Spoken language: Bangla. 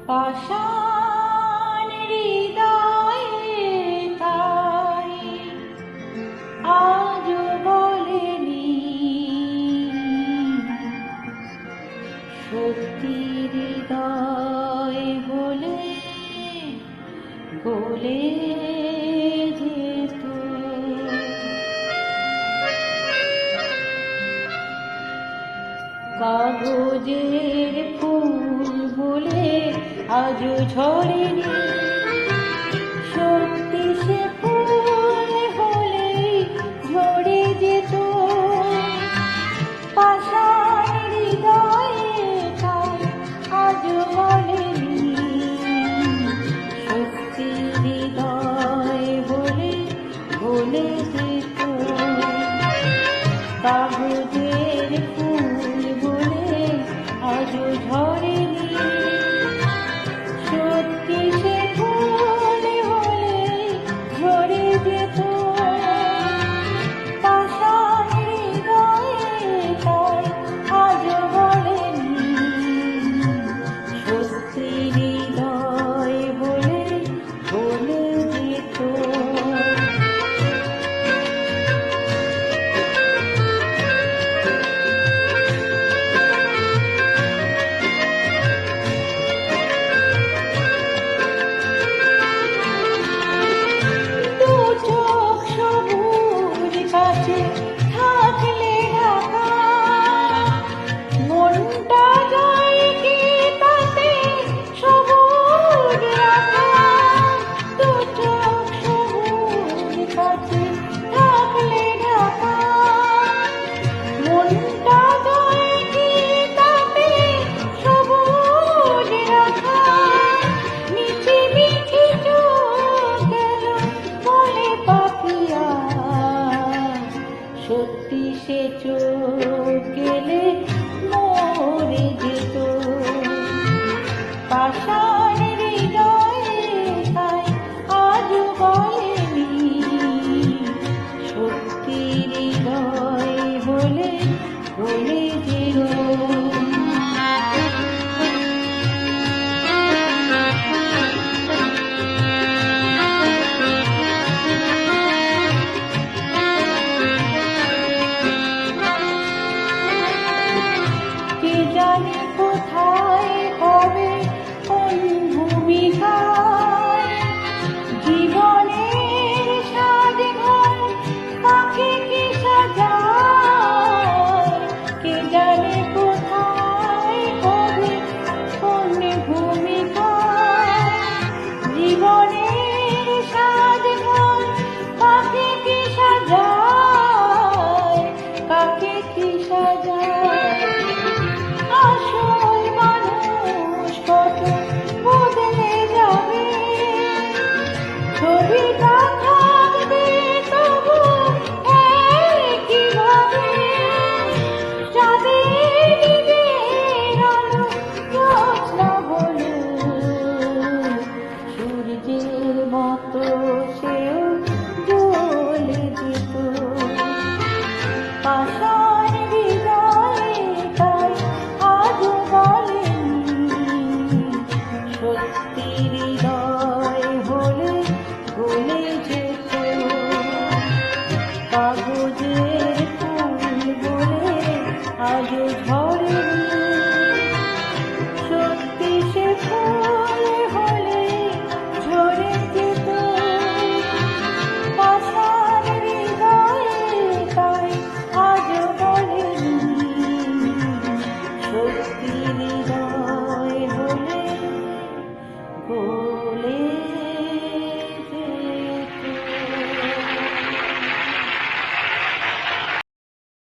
পাষাণ হৃদয়ে তাই আজও বলেনি সত্যি হৃদয় বলে বলে যেত। কাগজের ফুল বলে আজও ঝরেনি সত্যি সে ফুল হলে ঝরে যেত। পাষাণ হৃদয়ে তাই আজও বলেনি সত্যি হৃদয় বলে বলে যেত। কাগজের ফুল বলে আজও ঝরেনি সত্যি সে ফুল হলে ঝরে যেত। পাষাণ হৃদয়ে তাই আজও বলেনি সত্যি হৃদয় বলে বলে যেত। থাকলে ঢাকা মনটা যায় কি তাতে সবুজ রাখা। দু চোখ সবুজ কাছে থাকলে ঢাকা মনটা যায় কি তাতে সবুজ রাখা। মিছি মিছি চোখ গেল বলে পাপিয়া সত্যি সে চোখ গেলে মরে যেত। পাষাণ হৃদয়ে তাই আজও বলেনি সত্যি হৃদয় বলে বলে যেত। জানি কোথায় কবে কোন ভূমিকায় জীবনের সাজঘর কাকে কি সাজায়। কে জানে কোথায় কবে কোন ভূমিকায় জীবনের সাজঘর কাকে কি সাজায় কাকে কি সাজায়। আসল মানুষ কত বদলে যাবে ছবিটা থাকবে তবু একইভাবে। চাঁদের দিনের আলো জ্যোৎস্না হলো সূর্যের মতো সেও জ্বলে যেত। পাষাণ হৃদয়ে তাই আজও বলেনি সত্যি হৃদয় বলে বলে যেত। কাগজে